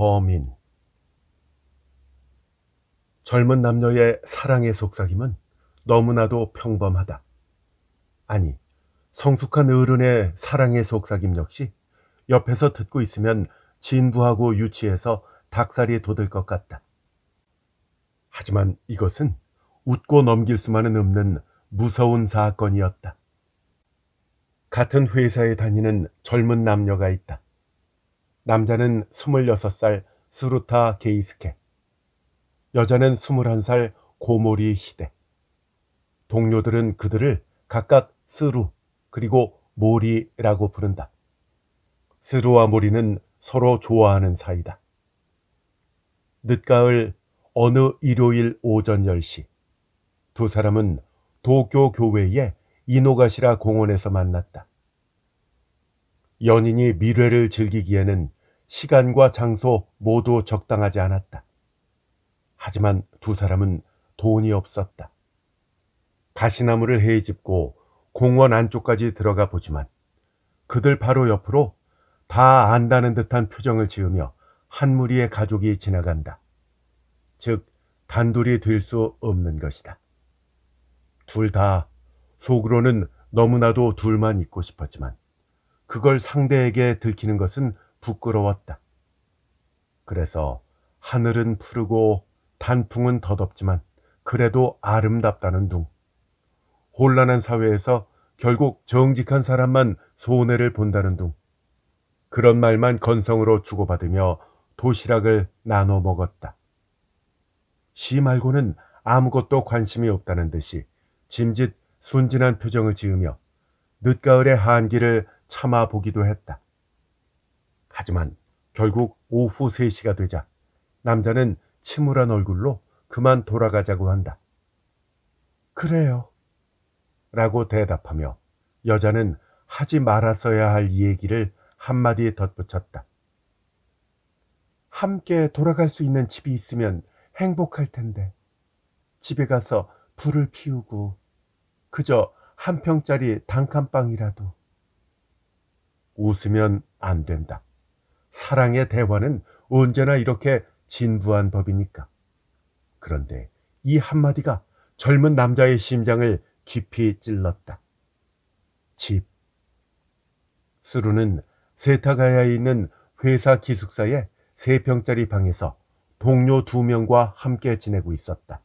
범인. 젊은 남녀의 사랑의 속삭임은 너무나도 평범하다. 아니, 성숙한 어른의 사랑의 속삭임 역시 옆에서 듣고 있으면 진부하고 유치해서 닭살이 돋을 것 같다. 하지만 이것은 웃고 넘길 수만은 없는 무서운 사건이었다. 같은 회사에 다니는 젊은 남녀가 있다. 남자는 26살 스루타 게이스케, 여자는 21살 고모리 히데. 동료들은 그들을 각각 스루 그리고 모리라고 부른다. 스루와 모리는 서로 좋아하는 사이다. 늦가을 어느 일요일 오전 10시, 두 사람은 도쿄 교외의 이노가시라 공원에서 만났다. 연인이 미래를 즐기기에는 시간과 장소 모두 적당하지 않았다. 하지만 두 사람은 돈이 없었다. 가시나무를 헤집고 공원 안쪽까지 들어가 보지만 그들 바로 옆으로 다 안다는 듯한 표정을 지으며 한 무리의 가족이 지나간다. 즉, 단둘이 될 수 없는 것이다. 둘 다 속으로는 너무나도 둘만 있고 싶었지만 그걸 상대에게 들키는 것은 부끄러웠다. 그래서 하늘은 푸르고 단풍은 덧없지만 그래도 아름답다는 둥. 혼란한 사회에서 결국 정직한 사람만 손해를 본다는 둥. 그런 말만 건성으로 주고받으며 도시락을 나눠 먹었다. 시 말고는 아무것도 관심이 없다는 듯이 짐짓 순진한 표정을 지으며 늦가을의 한기를 참아보기도 했다. 하지만 결국 오후 3시가 되자 남자는 침울한 얼굴로 그만 돌아가자고 한다. 그래요 라고 대답하며 여자는 하지 말았어야 할 얘기를 한마디 덧붙였다. 함께 돌아갈 수 있는 집이 있으면 행복할 텐데 집에 가서 불을 피우고 그저 한 평짜리 단칸방이라도. 웃으면 안 된다. 사랑의 대화는 언제나 이렇게 진부한 법이니까. 그런데 이 한마디가 젊은 남자의 심장을 깊이 찔렀다. 집. 스루는 세타가야에 있는 회사 기숙사의 3평짜리 방에서 동료 2명과 함께 지내고 있었다.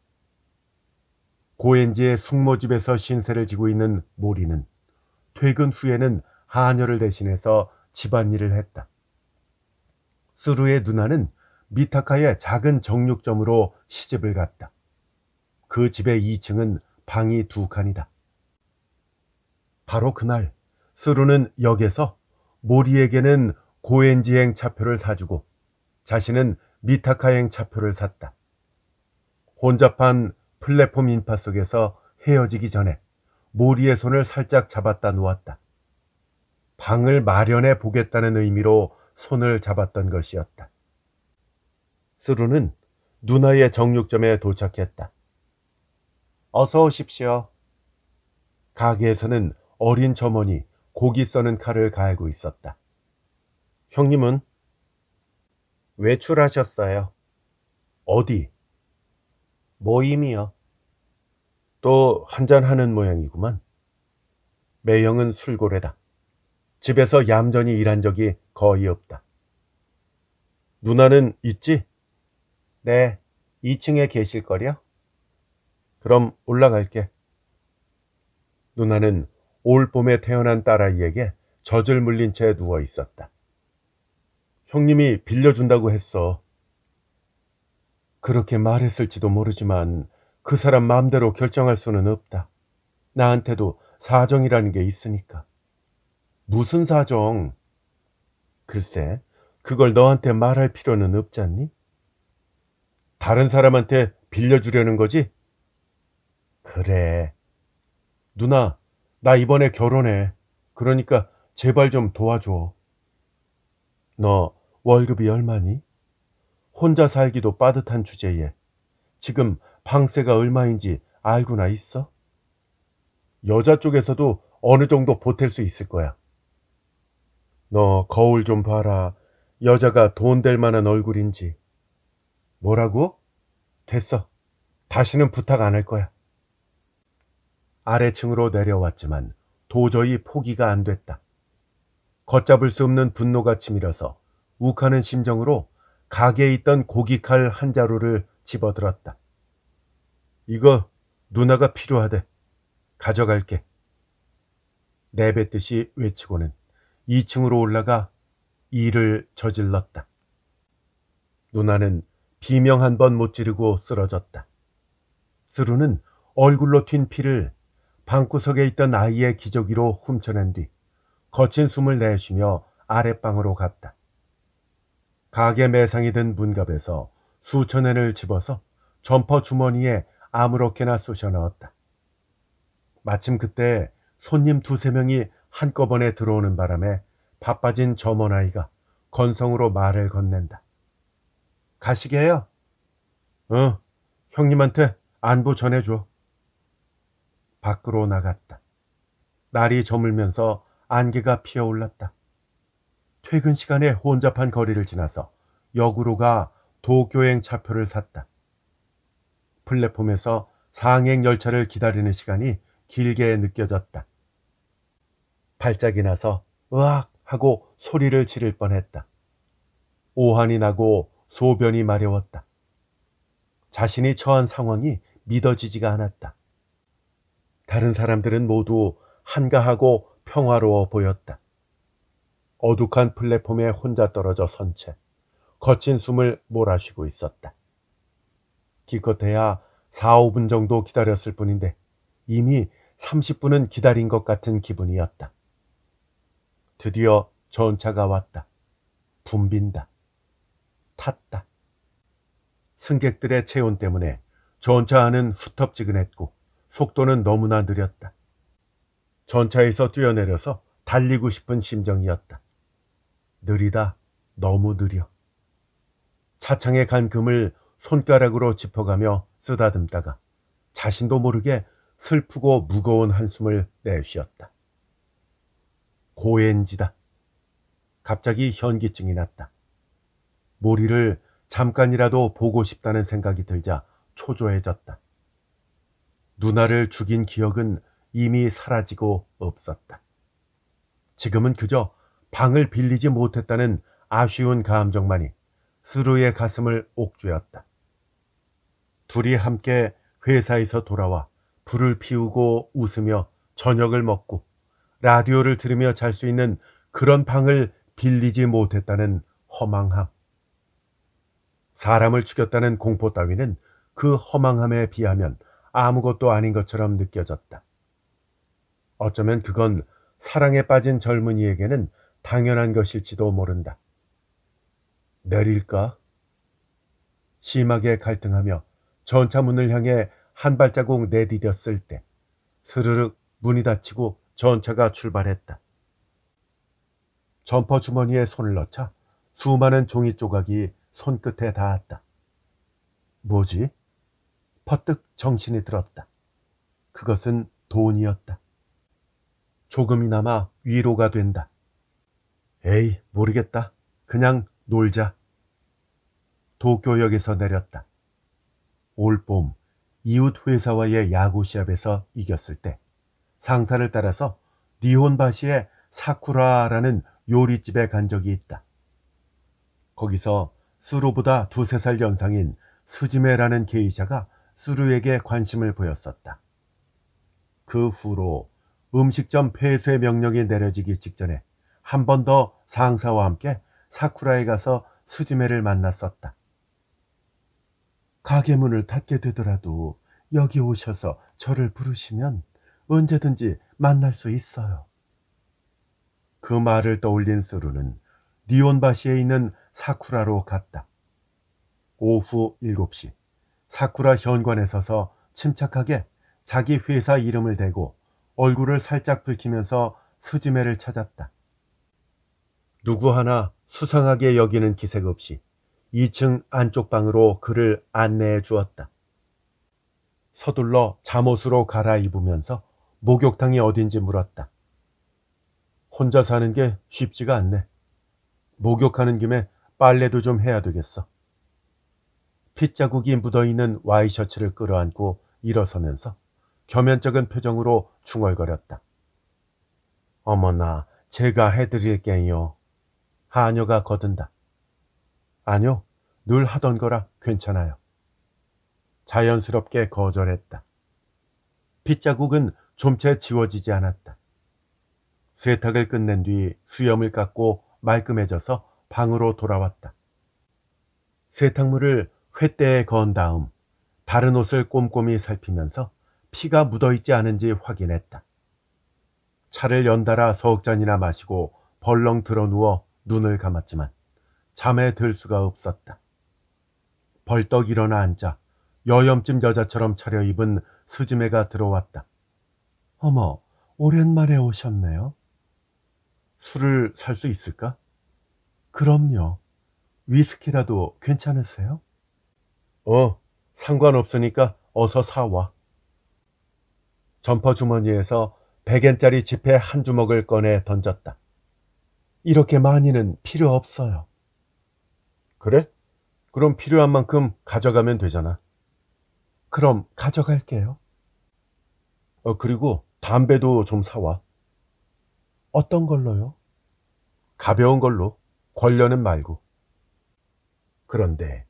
고엔지의 숙모집에서 신세를 지고 있는 모리는 퇴근 후에는 하녀를 대신해서 집안일을 했다. 스루의 누나는 미타카의 작은 정육점으로 시집을 갔다. 그 집의 2층은 방이 2칸이다. 바로 그날 스루는 역에서 모리에게는 고엔지행 차표를 사주고 자신은 미타카행 차표를 샀다. 혼잡한 플랫폼 인파 속에서 헤어지기 전에 모리의 손을 살짝 잡았다 놓았다. 방을 마련해 보겠다는 의미로 손을 잡았던 것이었다. 스루는 누나의 정육점에 도착했다. 어서 오십시오. 가게에서는 어린 점원이 고기 써는 칼을 갈고 있었다. 형님은? 외출하셨어요. 어디? 모임이요. 또 한잔하는 모양이구만. 매형은 술고래다. 집에서 얌전히 일한 적이 거의 없다. 누나는 있지? 네, 2층에 계실걸요? 그럼 올라갈게. 누나는 올 봄에 태어난 딸아이에게 젖을 물린 채 누워 있었다. 형님이 빌려준다고 했어. 그렇게 말했을지도 모르지만 그 사람 마음대로 결정할 수는 없다. 나한테도 사정이라는 게 있으니까. 무슨 사정? 글쎄, 그걸 너한테 말할 필요는 없지 않니? 다른 사람한테 빌려주려는 거지? 그래. 누나, 나 이번에 결혼해. 그러니까 제발 좀 도와줘. 너 월급이 얼마니? 혼자 살기도 빠듯한 주제에 지금 방세가 얼마인지 알고나 있어? 여자 쪽에서도 어느 정도 보탤 수 있을 거야. 너 거울 좀 봐라. 여자가 돈 될 만한 얼굴인지. 뭐라고? 됐어. 다시는 부탁 안 할 거야. 아래층으로 내려왔지만 도저히 포기가 안 됐다. 걷잡을 수 없는 분노가 치밀어서 욱하는 심정으로 가게에 있던 고깃칼 한 자루를 집어들었다. 이거 누나가 필요하대. 가져갈게. 내뱉듯이 외치고는 2층으로 올라가 일을 저질렀다. 누나는 비명 한 번 못 지르고 쓰러졌다. 스루는 얼굴로 튄 피를 방구석에 있던 아이의 기저귀로 훔쳐낸 뒤 거친 숨을 내쉬며 아랫방으로 갔다. 가게 매상이 든 문갑에서 수천 엔을 집어서 점퍼 주머니에 아무렇게나 쑤셔 넣었다. 마침 그때 손님 두세 명이 한꺼번에 들어오는 바람에 바빠진 점원아이가 건성으로 말을 건넨다. 가시게요? 형님한테 안부 전해줘. 밖으로 나갔다. 날이 저물면서 안개가 피어올랐다. 퇴근 시간에 혼잡한 거리를 지나서 역으로 가 도쿄행 차표를 샀다. 플랫폼에서 상행 열차를 기다리는 시간이 길게 느껴졌다. 발작이 나서 으악 하고 소리를 지를 뻔했다. 오한이 나고 소변이 마려웠다. 자신이 처한 상황이 믿어지지가 않았다. 다른 사람들은 모두 한가하고 평화로워 보였다. 어둑한 플랫폼에 혼자 떨어져 선 채 거친 숨을 몰아쉬고 있었다. 기껏해야 4, 5분 정도 기다렸을 뿐인데 이미 30분은 기다린 것 같은 기분이었다. 드디어 전차가 왔다. 붐빈다. 탔다. 승객들의 체온 때문에 전차 안은 후텁지근했고 속도는 너무나 느렸다. 전차에서 뛰어내려서 달리고 싶은 심정이었다. 느리다. 너무 느려. 차창에 간 금을 손가락으로 짚어가며 쓰다듬다가 자신도 모르게 슬프고 무거운 한숨을 내쉬었다. 고엔지다. 갑자기 현기증이 났다. 모리를 잠깐이라도 보고 싶다는 생각이 들자 초조해졌다. 누나를 죽인 기억은 이미 사라지고 없었다. 지금은 그저 방을 빌리지 못했다는 아쉬운 감정만이 스루의 가슴을 옥죄었다. 둘이 함께 회사에서 돌아와 불을 피우고 웃으며 저녁을 먹고 라디오를 들으며 잘 수 있는 그런 방을 빌리지 못했다는 허망함. 사람을 죽였다는 공포 따위는 그 허망함에 비하면 아무것도 아닌 것처럼 느껴졌다. 어쩌면 그건 사랑에 빠진 젊은이에게는 당연한 것일지도 모른다. 내릴까? 심하게 갈등하며 전차 문을 향해 한 발자국 내디뎠을 때 스르륵 문이 닫히고 전차가 출발했다. 점퍼 주머니에 손을 넣자 수많은 종이 조각이 손끝에 닿았다. 뭐지? 퍼뜩 정신이 들었다. 그것은 돈이었다. 조금이나마 위로가 된다. 에이, 모르겠다. 그냥 놀자. 도쿄역에서 내렸다. 올봄 이웃 회사와의 야구 시합에서 이겼을 때 상사를 따라서 니혼바시의 사쿠라라는 요리집에 간 적이 있다. 거기서 스루보다 2~3살 연상인 스즈메라는 게이샤가 스루에게 관심을 보였었다. 그 후로 음식점 폐쇄 명령이 내려지기 직전에 한 번 더 상사와 함께 사쿠라에 가서 스즈메를 만났었다. 가게 문을 닫게 되더라도 여기 오셔서 저를 부르시면 언제든지 만날 수 있어요. 그 말을 떠올린 스루는 니온바시에 있는 사쿠라로 갔다. 오후 7시 사쿠라 현관에 서서 침착하게 자기 회사 이름을 대고 얼굴을 살짝 붉히면서 스즈메를 찾았다. 누구 하나 수상하게 여기는 기색 없이 2층 안쪽 방으로 그를 안내해 주었다. 서둘러 잠옷으로 갈아입으면서 목욕탕이 어딘지 물었다. 혼자 사는 게 쉽지가 않네. 목욕하는 김에 빨래도 좀 해야 되겠어. 핏자국이 묻어있는 와이셔츠를 끌어안고 일어서면서 겸연쩍은 표정으로 중얼거렸다. 어머나, 제가 해드릴게요. 하녀가 거든다. 아니요, 늘 하던 거라 괜찮아요. 자연스럽게 거절했다. 핏자국은 좀채 지워지지 않았다. 세탁을 끝낸 뒤 수염을 깎고 말끔해져서 방으로 돌아왔다. 세탁물을 횃대에 거은 다음 다른 옷을 꼼꼼히 살피면서 피가 묻어있지 않은지 확인했다. 차를 연달아 석 잔이나 마시고 벌렁 드러누워 눈을 감았지만 잠에 들 수가 없었다. 벌떡 일어나 앉자 여염집 여자처럼 차려입은 스즈메가 들어왔다. 어머, 오랜만에 오셨네요. 술을 살 수 있을까? 그럼요. 위스키라도 괜찮으세요? 상관없으니까 어서 사와. 점퍼 주머니에서 100엔짜리 지폐 한 주먹을 꺼내 던졌다. 이렇게 많이는 필요 없어요. 그래? 그럼 필요한 만큼 가져가면 되잖아. 그럼 가져갈게요. 그리고 담배도 좀 사와. 어떤 걸로요? 가벼운 걸로. 권려는 말고. 그런데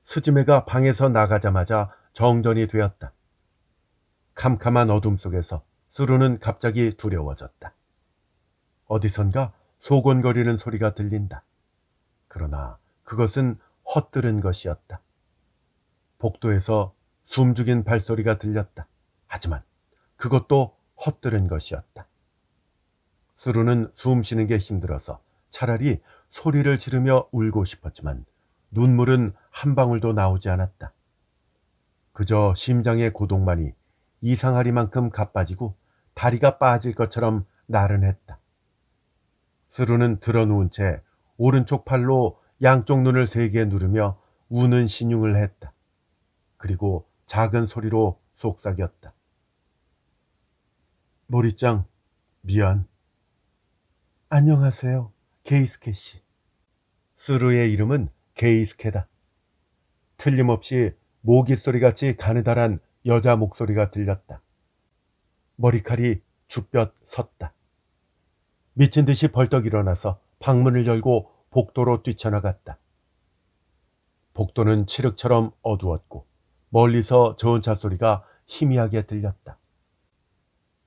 스즈메가 방에서 나가자마자 정전이 되었다. 캄캄한 어둠 속에서 수루는 갑자기 두려워졌다. 어디선가 소곤거리는 소리가 들린다. 그러나 그것은 헛들은 것이었다. 복도에서 숨죽인 발소리가 들렸다. 하지만 그것도 헛들은 것이었다. 수루는 숨 쉬는 게 힘들어서 차라리 소리를 지르며 울고 싶었지만 눈물은 한 방울도 나오지 않았다. 그저 심장의 고동만이 이상하리만큼 가빠지고 다리가 빠질 것처럼 나른했다. 수루는 드러누운 채 오른쪽 팔로 양쪽 눈을 세게 누르며 우는 신용을 했다. 그리고 작은 소리로 속삭였다. 모리짱, 미안. 안녕하세요, 게이스케 씨. 수루의 이름은 게이스케다. 틀림없이 모기 소리같이 가느다란 여자 목소리가 들렸다. 머리칼이 주뼛 섰다. 미친 듯이 벌떡 일어나서 방문을 열고 복도로 뛰쳐나갔다. 복도는 칠흑처럼 어두웠고 멀리서 저은차 소리가 희미하게 들렸다.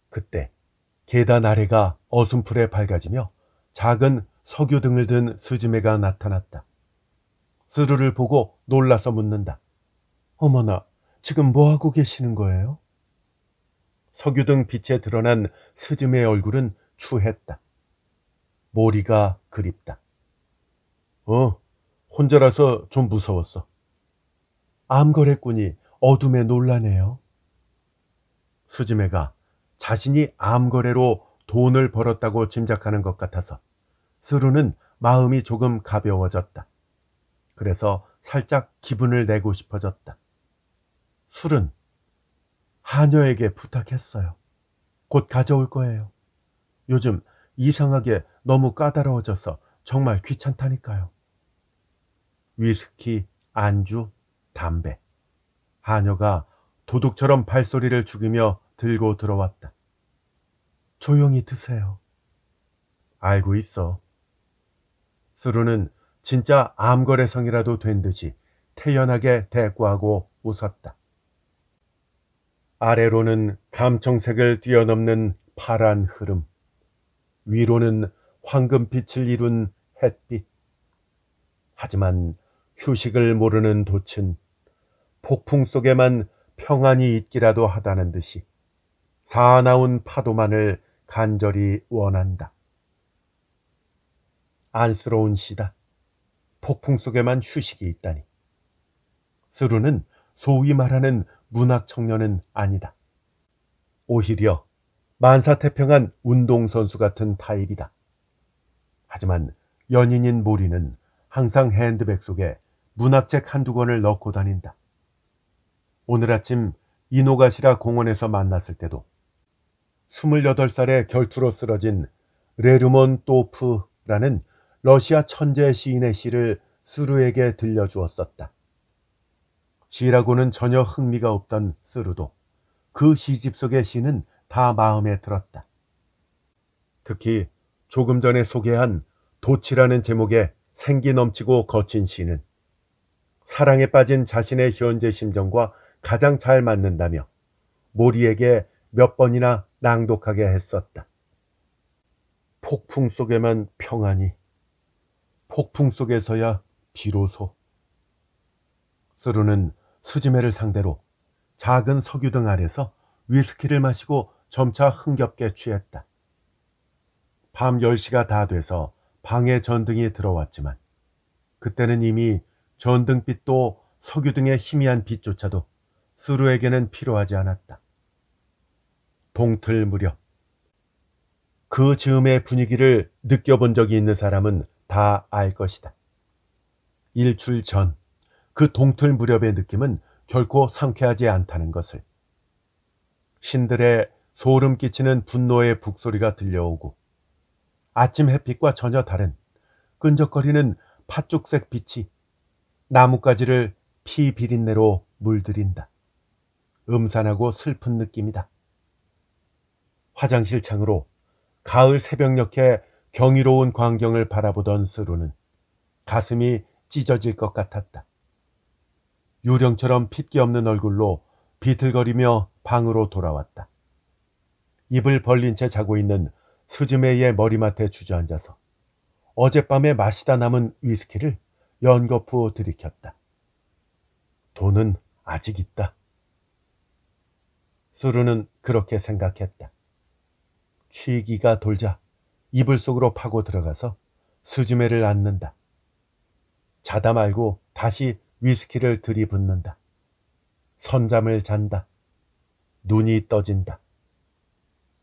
그때 계단 아래가 어슴풀에 밝아지며 작은 석유등을 든 스즈메가 나타났다. 스루를 보고 놀라서 묻는다. 어머나, 지금 뭐하고 계시는 거예요? 석유등 빛에 드러난 스즈메의 얼굴은 추했다. 모리가 그립다. 혼자라서 좀 무서웠어. 암거래꾼이 어둠에 놀라네요. 스즈메가 자신이 암거래로 돈을 벌었다고 짐작하는 것 같아서 스루는 마음이 조금 가벼워졌다. 그래서 살짝 기분을 내고 싶어졌다. 술은 하녀에게 부탁했어요. 곧 가져올 거예요. 요즘 이상하게 너무 까다로워져서 정말 귀찮다니까요. 위스키, 안주, 담배. 하녀가 도둑처럼 발소리를 죽이며 들고 들어왔다. 조용히 드세요. 알고 있어. 수루는 진짜 암거래성이라도 된 듯이 태연하게 대꾸하고 웃었다. 아래로는 감청색을 뛰어넘는 파란 흐름, 위로는 황금빛을 이룬 햇빛. 하지만 휴식을 모르는 돛은 폭풍 속에만 평안이 있기라도 하다는 듯이 사나운 파도만을 간절히 원한다. 안쓰러운 시다. 폭풍 속에만 휴식이 있다니. 스루는 소위 말하는 문학 청년은 아니다. 오히려 만사태평한 운동선수 같은 타입이다. 하지만 연인인 모리는 항상 핸드백 속에 문학책 한두 권을 넣고 다닌다. 오늘 아침 이노가시라 공원에서 만났을 때도 28살의 결투로 쓰러진 레르몬 또프라는 러시아 천재 시인의 시를 스루에게 들려주었었다. 시라고는 전혀 흥미가 없던 스루도 그 시집 속의 시는 다 마음에 들었다. 특히 조금 전에 소개한 도치라는 제목의 생기 넘치고 거친 시는 사랑에 빠진 자신의 현재 심정과 가장 잘 맞는다며 모리에게 몇 번이나 낭독하게 했었다. 폭풍 속에만 평안히, 폭풍 속에서야 비로소. 스루는 수지매를 상대로 작은 석유등 아래서 위스키를 마시고 점차 흥겹게 취했다. 밤 10시가 다 돼서 방에 전등이 들어왔지만 그때는 이미 전등빛도 석유등의 희미한 빛조차도 스루에게는 필요하지 않았다. 동틀 무렵 그 즈음의 분위기를 느껴본 적이 있는 사람은 다 알 것이다. 일출 전 그 동틀 무렵의 느낌은 결코 상쾌하지 않다는 것을. 신들의 소름 끼치는 분노의 북소리가 들려오고 아침 햇빛과 전혀 다른 끈적거리는 팥죽색 빛이 나뭇가지를 피 비린내로 물들인다. 음산하고 슬픈 느낌이다. 화장실 창으로 가을 새벽녘의 경이로운 광경을 바라보던 스루는 가슴이 찢어질 것 같았다. 유령처럼 핏기 없는 얼굴로 비틀거리며 방으로 돌아왔다. 입을 벌린 채 자고 있는 스즈메의 머리맡에 주저앉아서 어젯밤에 마시다 남은 위스키를 연거푸 들이켰다. 돈은 아직 있다. 스루는 그렇게 생각했다. 취기가 돌자 이불 속으로 파고 들어가서 스즈메를 안는다. 자다 말고 다시 위스키를 들이붓는다. 선잠을 잔다. 눈이 떠진다.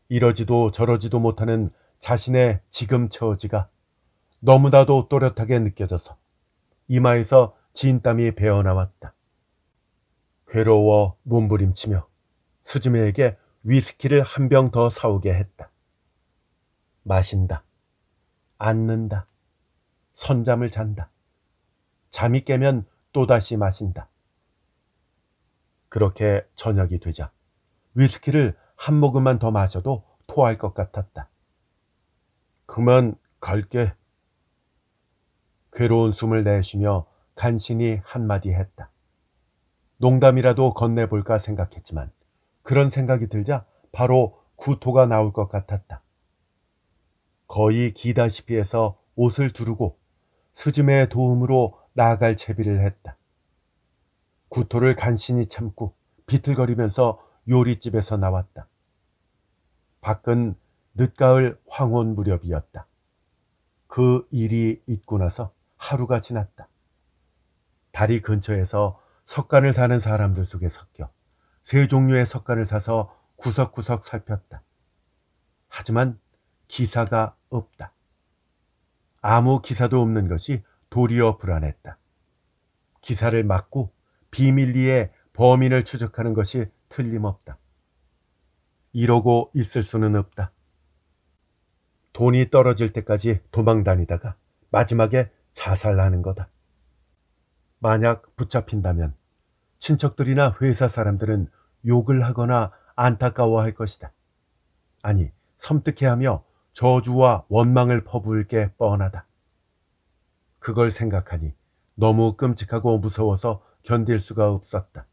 이러지도 저러지도 못하는 자신의 지금 처지가 너무나도 또렷하게 느껴져서 이마에서 진땀이 배어나왔다. 괴로워 몸부림치며 스즈메에게 위스키를 한 병 더 사오게 했다. 마신다. 앉는다. 선잠을 잔다. 잠이 깨면 또다시 마신다. 그렇게 저녁이 되자 위스키를 한 모금만 더 마셔도 토할 것 같았다. 그만 갈게. 괴로운 숨을 내쉬며 간신히 한마디 했다. 농담이라도 건네볼까 생각했지만 그런 생각이 들자 바로 구토가 나올 것 같았다. 거의 기다시피 해서 옷을 두르고 스즈메의 도움으로 나아갈 채비를 했다. 구토를 간신히 참고 비틀거리면서 요리집에서 나왔다. 밖은 늦가을 황혼 무렵이었다. 그 일이 있고 나서 하루가 지났다. 다리 근처에서 석간을 사는 사람들 속에 섞여 세 종류의 석간을 사서 구석구석 살폈다. 하지만 기사가 없다. 아무 기사도 없는 것이 도리어 불안했다. 기사를 막고 비밀리에 범인을 추적하는 것이 틀림없다. 이러고 있을 수는 없다. 돈이 떨어질 때까지 도망다니다가 마지막에 자살하는 거다. 만약 붙잡힌다면 친척들이나 회사 사람들은 욕을 하거나 안타까워할 것이다. 아니, 섬뜩해하며 저주와 원망을 퍼부을 게 뻔하다. 그걸 생각하니 너무 끔찍하고 무서워서 견딜 수가 없었다.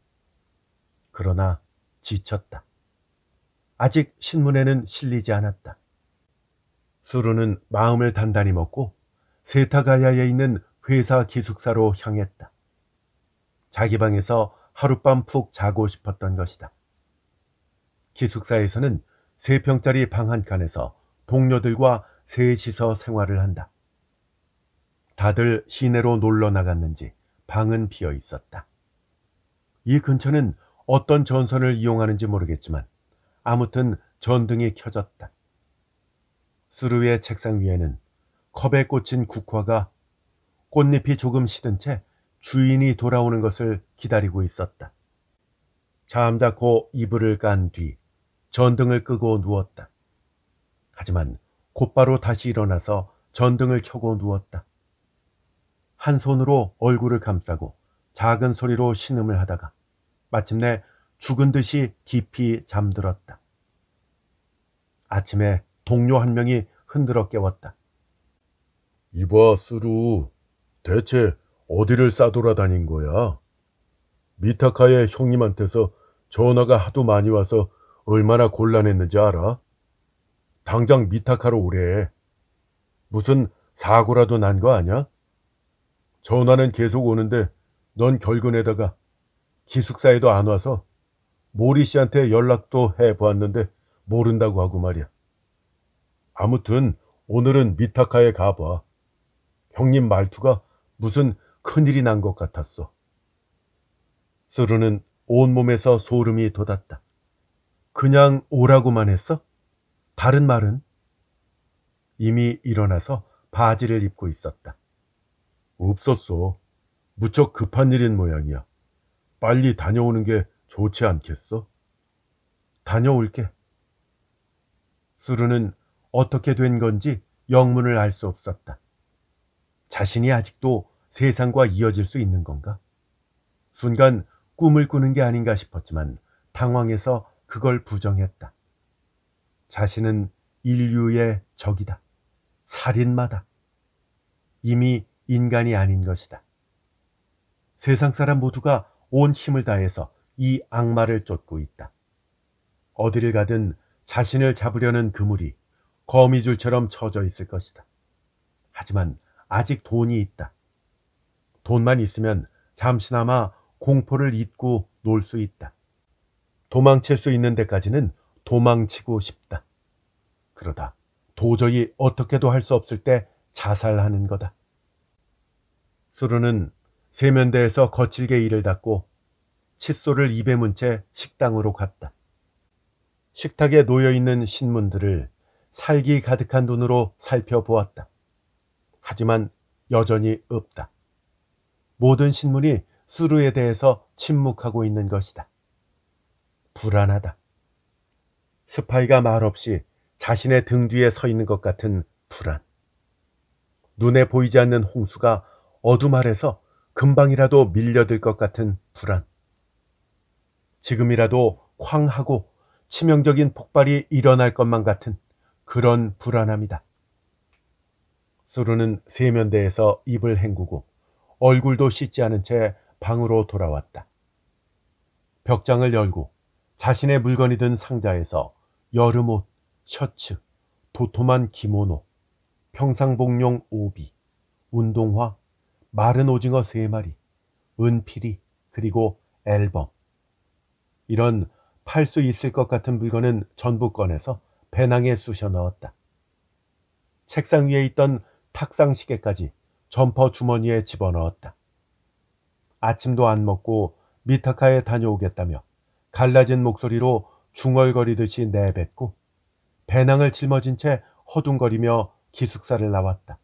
그러나 지쳤다. 아직 신문에는 실리지 않았다. 수루는 마음을 단단히 먹고 세타가야에 있는 회사 기숙사로 향했다. 자기 방에서 하룻밤 푹 자고 싶었던 것이다. 기숙사에서는 3평짜리 방 한 칸에서 동료들과 셋이서 생활을 한다. 다들 시내로 놀러 나갔는지 방은 비어 있었다. 이 근처는 어떤 전선을 이용하는지 모르겠지만 아무튼 전등이 켜졌다. 수루의 책상 위에는 컵에 꽂힌 국화가 꽃잎이 조금 시든 채 주인이 돌아오는 것을 기다리고 있었다. 잠자코 이불을 깐 뒤 전등을 끄고 누웠다. 하지만 곧바로 다시 일어나서 전등을 켜고 누웠다. 한 손으로 얼굴을 감싸고 작은 소리로 신음을 하다가 마침내 죽은 듯이 깊이 잠들었다. 아침에 동료 한 명이 흔들어 깨웠다. 이봐, 쓰루. 대체 어디를 싸돌아다닌 거야? 미타카의 형님한테서 전화가 하도 많이 와서 얼마나 곤란했는지 알아? 당장 미타카로 오래. 무슨 사고라도 난 거 아냐? 전화는 계속 오는데 넌 결근에다가 기숙사에도 안 와서 모리 씨한테 연락도 해보았는데 모른다고 하고 말이야. 아무튼 오늘은 미타카에 가봐. 형님 말투가 무슨 큰일이 난 것 같았어. 스루는 온몸에서 소름이 돋았다. 그냥 오라고만 했어? 다른 말은? 이미 일어나서 바지를 입고 있었다. 없었어. 무척 급한 일인 모양이야. 빨리 다녀오는 게 좋지 않겠어? 다녀올게. 스루는 어떻게 된 건지 영문을 알 수 없었다. 자신이 아직도 세상과 이어질 수 있는 건가? 순간 꿈을 꾸는 게 아닌가 싶었지만 당황해서 그걸 부정했다. 자신은 인류의 적이다. 살인마다. 이미 인간이 아닌 것이다. 세상 사람 모두가 온 힘을 다해서 이 악마를 쫓고 있다. 어디를 가든 자신을 잡으려는 그물이 거미줄처럼 쳐져 있을 것이다. 하지만 아직 돈이 있다. 돈만 있으면 잠시나마 공포를 잊고 놀 수 있다. 도망칠 수 있는 데까지는 도망치고 싶다. 그러다 도저히 어떻게도 할 수 없을 때 자살하는 거다. 수루는 세면대에서 거칠게 이를 닦고 칫솔을 입에 문 채 식당으로 갔다. 식탁에 놓여있는 신문들을 살기 가득한 눈으로 살펴보았다. 하지만 여전히 없다. 모든 신문이 수루에 대해서 침묵하고 있는 것이다. 불안하다. 스파이가 말없이 자신의 등 뒤에 서 있는 것 같은 불안. 눈에 보이지 않는 홍수가 어둠 아래서 금방이라도 밀려들 것 같은 불안. 지금이라도 쾅 하고 치명적인 폭발이 일어날 것만 같은 그런 불안함이다. 수루는 세면대에서 입을 헹구고 얼굴도 씻지 않은 채 방으로 돌아왔다. 벽장을 열고 자신의 물건이 든 상자에서 여름옷, 셔츠, 도톰한 기모노, 평상복용 오비, 운동화, 마른 오징어 3마리, 은피리, 그리고 앨범. 이런 팔 수 있을 것 같은 물건은 전부 꺼내서 배낭에 쑤셔 넣었다. 책상 위에 있던 탁상 시계까지 점퍼 주머니에 집어넣었다. 아침도 안 먹고 미타카에 다녀오겠다며 갈라진 목소리로 중얼거리듯이 내뱉고 배낭을 짊어진 채 허둥거리며 기숙사를 나왔다.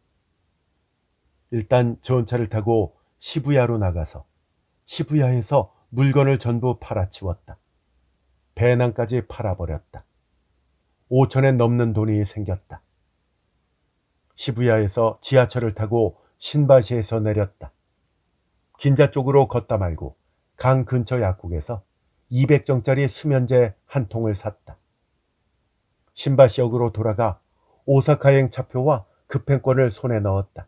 일단 전차를 타고 시부야로 나가서 시부야에서 물건을 전부 팔아치웠다. 배낭까지 팔아버렸다. 5천엔 넘는 돈이 생겼다. 시부야에서 지하철을 타고 신바시에서 내렸다. 긴자 쪽으로 걷다 말고 강 근처 약국에서 200정짜리 수면제 한 통을 샀다. 신바시역으로 돌아가 오사카행 차표와 급행권을 손에 넣었다.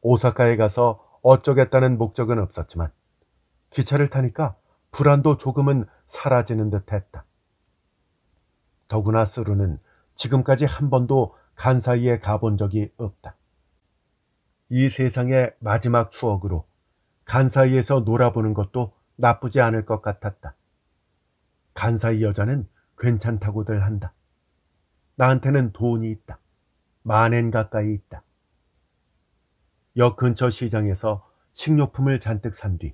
오사카에 가서 어쩌겠다는 목적은 없었지만 기차를 타니까 불안도 조금은 사라지는 듯 했다. 더구나 스루는 지금까지 한 번도 간사이에 가본 적이 없다. 이 세상의 마지막 추억으로 간사이에서 놀아보는 것도 나쁘지 않을 것 같았다. 간사이 여자는 괜찮다고들 한다. 나한테는 돈이 있다. 10,000엔 가까이 있다. 역 근처 시장에서 식료품을 잔뜩 산 뒤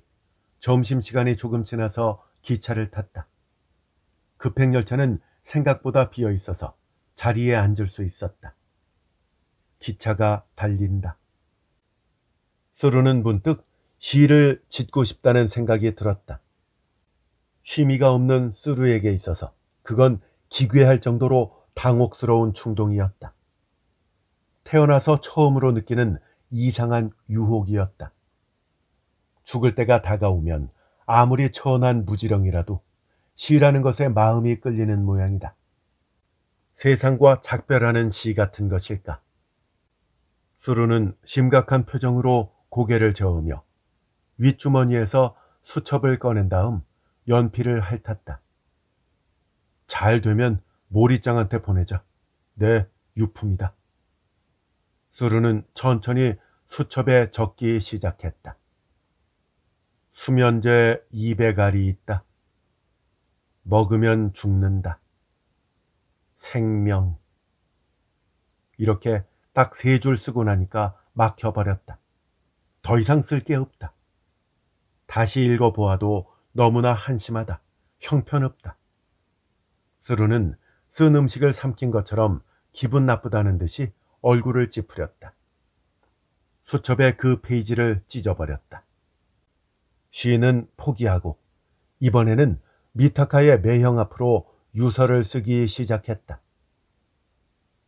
점심시간이 조금 지나서 기차를 탔다. 급행열차는 생각보다 비어 있어서 자리에 앉을 수 있었다. 기차가 달린다. 수루는 문득 시를 짓고 싶다는 생각이 들었다. 취미가 없는 수루에게 있어서 그건 기괴할 정도로 당혹스러운 충동이었다. 태어나서 처음으로 느끼는 이상한 유혹이었다. 죽을 때가 다가오면 아무리 천한 무지렁이라도 시라는 것에 마음이 끌리는 모양이다. 세상과 작별하는 시 같은 것일까? 수루는 심각한 표정으로 고개를 저으며 윗주머니에서 수첩을 꺼낸 다음 연필을 핥았다. 잘 되면 모리짱한테 보내자. 내 유품이다. 수루는 천천히 수첩에 적기 시작했다. 수면제 200알이 있다. 먹으면 죽는다. 생명. 이렇게 딱 3줄 쓰고 나니까 막혀버렸다. 더 이상 쓸 게 없다. 다시 읽어보아도 너무나 한심하다. 형편없다. 수루는 쓴 음식을 삼킨 것처럼 기분 나쁘다는 듯이 얼굴을 찌푸렸다. 수첩의 그 페이지를 찢어버렸다. 시인은 포기하고 이번에는 미타카의 매형 앞으로 유서를 쓰기 시작했다.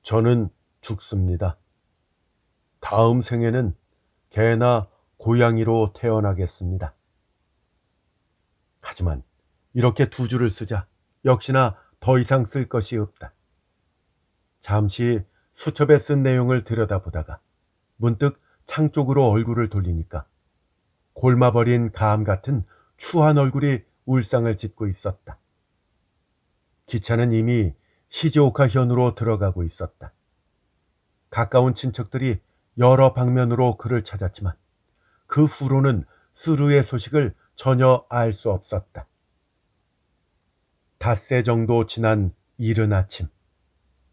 저는 죽습니다. 다음 생에는 개나 고양이로 태어나겠습니다. 하지만 이렇게 2줄을 쓰자 역시나 더 이상 쓸 것이 없다. 잠시 수첩에 쓴 내용을 들여다보다가 문득 창 쪽으로 얼굴을 돌리니까 골마버린 감 같은 추한 얼굴이 울상을 짓고 있었다. 기차는 이미 시즈오카현으로 들어가고 있었다. 가까운 친척들이 여러 방면으로 그를 찾았지만 그 후로는 수루의 소식을 전혀 알 수 없었다. 닷새 정도 지난 이른 아침,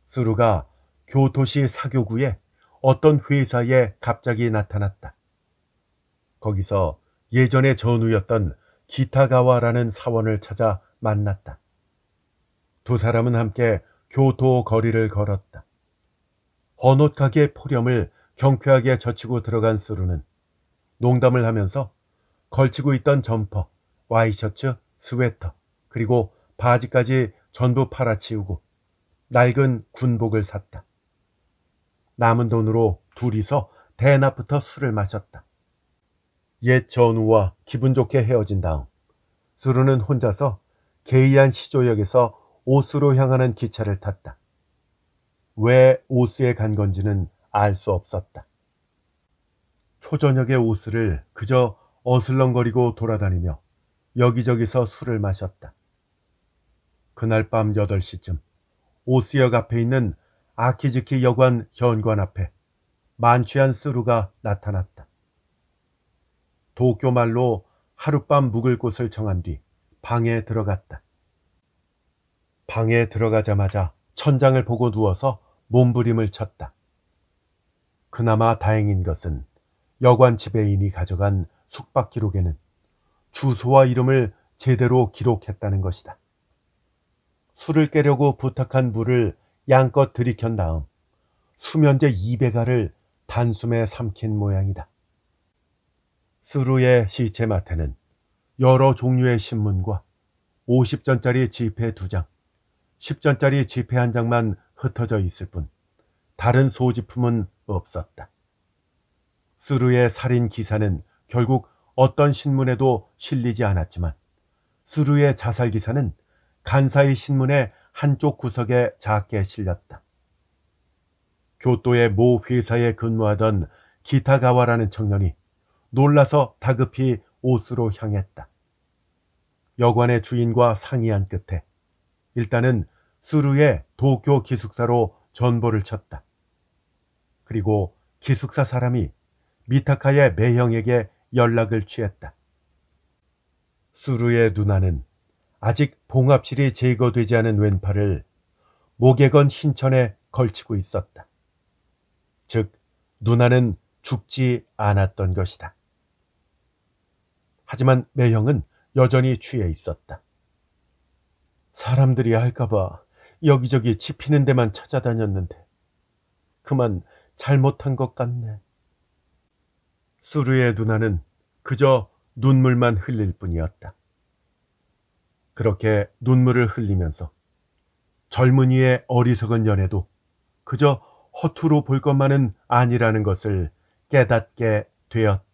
수루가 교토시 사교구에 어떤 회사에 갑자기 나타났다. 거기서 예전의 전우였던 기타가와라는 사원을 찾아 만났다. 2 사람은 함께 교토 거리를 걸었다. 헌옷가게 포렴을 경쾌하게 젖히고 들어간 수루는 농담을 하면서 걸치고 있던 점퍼, 와이셔츠, 스웨터, 그리고 바지까지 전부 팔아치우고 낡은 군복을 샀다. 남은 돈으로 둘이서 대낮부터 술을 마셨다. 옛 전우와 기분 좋게 헤어진 다음 수루는 혼자서 게이안 시조역에서 오스로 향하는 기차를 탔다. 왜 오스에 간 건지는 알 수 없었다. 초저녁의 오스를 그저 어슬렁거리고 돌아다니며 여기저기서 술을 마셨다. 그날 밤 8시쯤 오스역 앞에 있는 아키즈키 여관 현관 앞에 만취한 스루가 나타났다. 도쿄 말로 하룻밤 묵을 곳을 정한 뒤 방에 들어갔다. 방에 들어가자마자 천장을 보고 누워서 몸부림을 쳤다. 그나마 다행인 것은 여관 지배인이 가져간 숙박 기록에는 주소와 이름을 제대로 기록했다는 것이다. 술을 깨려고 부탁한 물을 양껏 들이켠 다음 수면제 200알을 단숨에 삼킨 모양이다. 수루의 시체맡에는 여러 종류의 신문과 50전짜리 지폐 2장, 10전짜리 지폐 1장만 흩어져 있을 뿐 다른 소지품은 없었다. 수루의 살인 기사는 결국 어떤 신문에도 실리지 않았지만 수루의 자살 기사는 간사이 신문의 한쪽 구석에 작게 실렸다. 교토의 모 회사에 근무하던 기타가와라는 청년이 놀라서 다급히 오스로 향했다. 여관의 주인과 상의한 끝에 일단은 수루의 도쿄 기숙사로 전보를 쳤다. 그리고 기숙사 사람이 미타카의 매형에게 연락을 취했다. 수루의 누나는 아직 봉합실이 제거되지 않은 왼팔을 목에 건 흰천에 걸치고 있었다. 즉, 누나는 죽지 않았던 것이다. 하지만 매형은 여전히 취해 있었다. 사람들이 알까봐 여기저기 지피는 데만 찾아다녔는데 그만 잘못한 것 같네. 수루의 누나는 그저 눈물만 흘릴 뿐이었다. 그렇게 눈물을 흘리면서 젊은이의 어리석은 연애도 그저 허투루 볼 것만은 아니라는 것을 깨닫게 되었다.